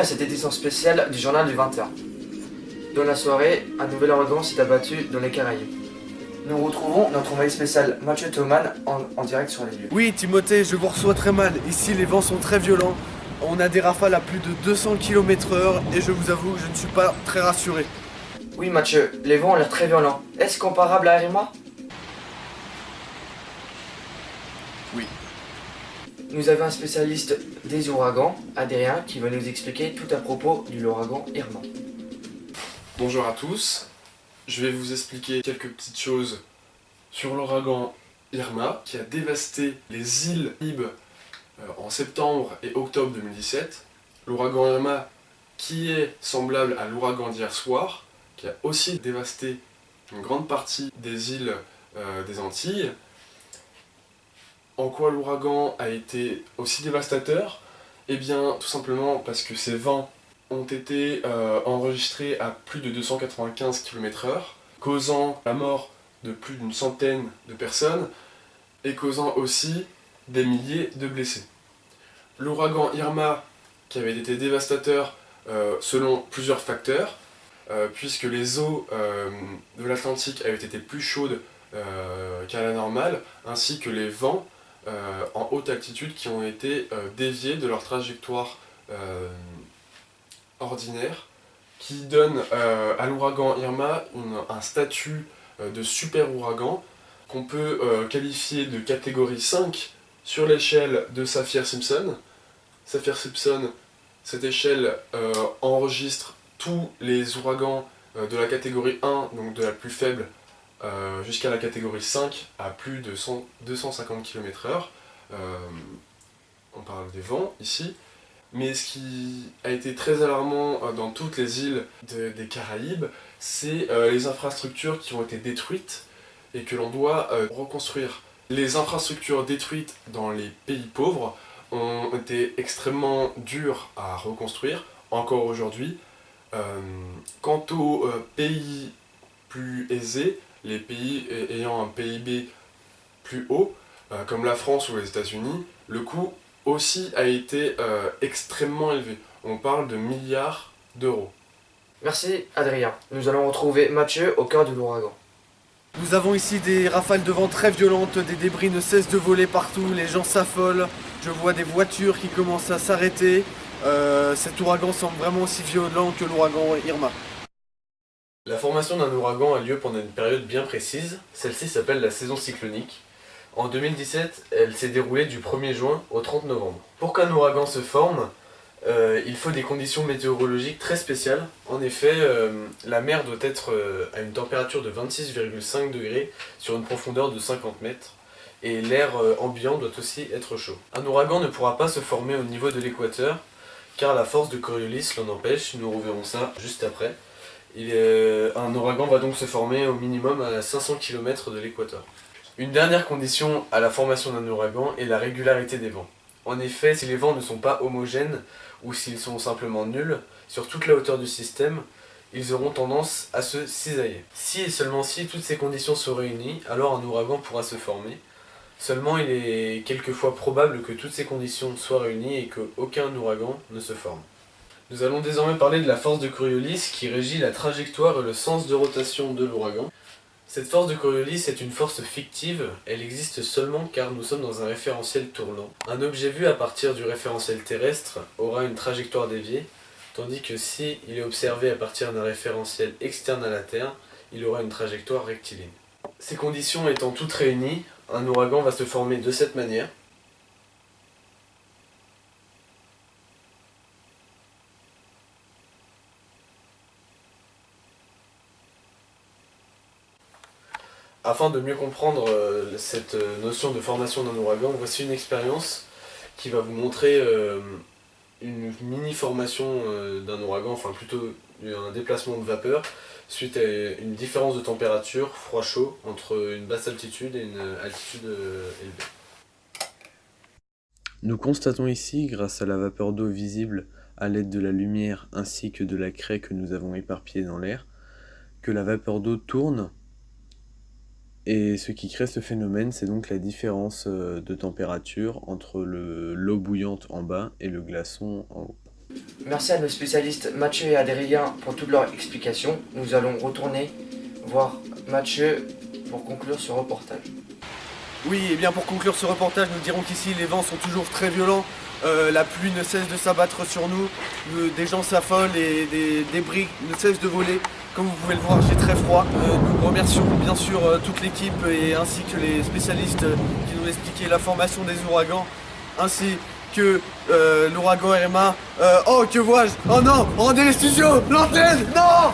à cette édition spéciale du journal du 20h. Dans la soirée, un nouvel ouragan s'est abattu dans les Caraïbes. Nous retrouvons notre envoyé spécial Mathieu Thoman en direct sur les lieux. Oui, Timothée, je vous reçois très mal. Ici, les vents sont très violents. On a des rafales à plus de 200 km/h et je vous avoue que je ne suis pas très rassuré. Oui Mathieu, les vents ont l'air très violents. Est-ce comparable à Irma? Oui. Nous avons un spécialiste des ouragans, Adrien, qui va nous expliquer tout à propos de l'ouragan Irma. Bonjour à tous, je vais vous expliquer quelques petites choses sur l'ouragan Irma qui a dévasté les îles Caraïbes en septembre et octobre 2017. L'ouragan Irma qui est semblable à l'ouragan d'hier soir, qui a aussi dévasté une grande partie des îles des Antilles. En quoi l'ouragan a été aussi dévastateur? Eh bien, tout simplement parce que ces vents ont été enregistrés à plus de 295 km/h, causant la mort de plus d'une centaine de personnes et causant aussi des milliers de blessés. L'ouragan Irma, qui avait été dévastateur selon plusieurs facteurs, puisque les eaux de l'Atlantique avaient été plus chaudes qu'à la normale, ainsi que les vents en haute altitude qui ont été déviés de leur trajectoire ordinaire, qui donne à l'ouragan Irma un statut de super ouragan qu'on peut qualifier de catégorie 5 sur l'échelle de Saffir-Simpson. Saffir-Simpson, cette échelle enregistre tous les ouragans de la catégorie 1, donc de la plus faible, jusqu'à la catégorie 5 à plus de 250 km/h. On parle des vents ici. Mais ce qui a été très alarmant dans toutes les îles des Caraïbes, c'est les infrastructures qui ont été détruites et que l'on doit reconstruire. Les infrastructures détruites dans les pays pauvres ont été extrêmement dures à reconstruire, encore aujourd'hui. Quant aux pays plus aisés, les pays ayant un PIB plus haut, comme la France ou les États-Unis, le coût aussi a été extrêmement élevé. On parle de milliards d'euros. Merci Adrien. Nous allons retrouver Mathieu au cœur de l'ouragan. Nous avons ici des rafales de vent très violentes, des débris ne cessent de voler partout, les gens s'affolent, je vois des voitures qui commencent à s'arrêter. Cet ouragan semble vraiment aussi violent que l'ouragan Irma. La formation d'un ouragan a lieu pendant une période bien précise, celle-ci s'appelle la saison cyclonique. En 2017, elle s'est déroulée du 1er juin au 30 novembre. Pour qu'un ouragan se forme, il faut des conditions météorologiques très spéciales. En effet, la mer doit être à une température de 26,5 degrés sur une profondeur de 50 mètres et l'air ambiant doit aussi être chaud. Un ouragan ne pourra pas se former au niveau de l'équateur car la force de Coriolis l'en empêche, nous reverrons ça juste après. Un ouragan va donc se former au minimum à 500 km de l'équateur. Une dernière condition à la formation d'un ouragan est la régularité des vents. En effet, si les vents ne sont pas homogènes ou s'ils sont simplement nuls, sur toute la hauteur du système, ils auront tendance à se cisailler. Si et seulement si toutes ces conditions sont réunies, alors un ouragan pourra se former. Seulement, il est quelquefois probable que toutes ces conditions soient réunies et qu'aucun ouragan ne se forme. Nous allons désormais parler de la force de Coriolis qui régit la trajectoire et le sens de rotation de l'ouragan. Cette force de Coriolis est une force fictive, elle existe seulement car nous sommes dans un référentiel tournant. Un objet vu à partir du référentiel terrestre aura une trajectoire déviée, tandis que si il est observé à partir d'un référentiel externe à la Terre, il aura une trajectoire rectiligne. Ces conditions étant toutes réunies, un ouragan va se former de cette manière. Afin de mieux comprendre cette notion de formation d'un ouragan, voici une expérience qui va vous montrer une mini-formation d'un ouragan, enfin plutôt un déplacement de vapeur suite à une différence de température froid-chaud entre une basse altitude et une altitude élevée. Nous constatons ici, grâce à la vapeur d'eau visible à l'aide de la lumière ainsi que de la craie que nous avons éparpillée dans l'air, que la vapeur d'eau tourne. Et ce qui crée ce phénomène, c'est donc la différence de température entre l'eau bouillante en bas et le glaçon en haut. Merci à nos spécialistes Mathieu et Adrien pour toutes leurs explications. Nous allons retourner voir Mathieu pour conclure ce reportage. Oui, et bien pour conclure ce reportage, nous dirons qu'ici les vents sont toujours très violents. La pluie ne cesse de s'abattre sur nous, des gens s'affolent et des débris ne cessent de voler. Comme vous pouvez le voir, j'ai très froid. Nous remercions bien sûr toute l'équipe et ainsi que les spécialistes qui nous expliquaient la formation des ouragans, ainsi que l'ouragan Irma. Oh, que vois-je? Oh non, rendez les studios, l'antenne, non!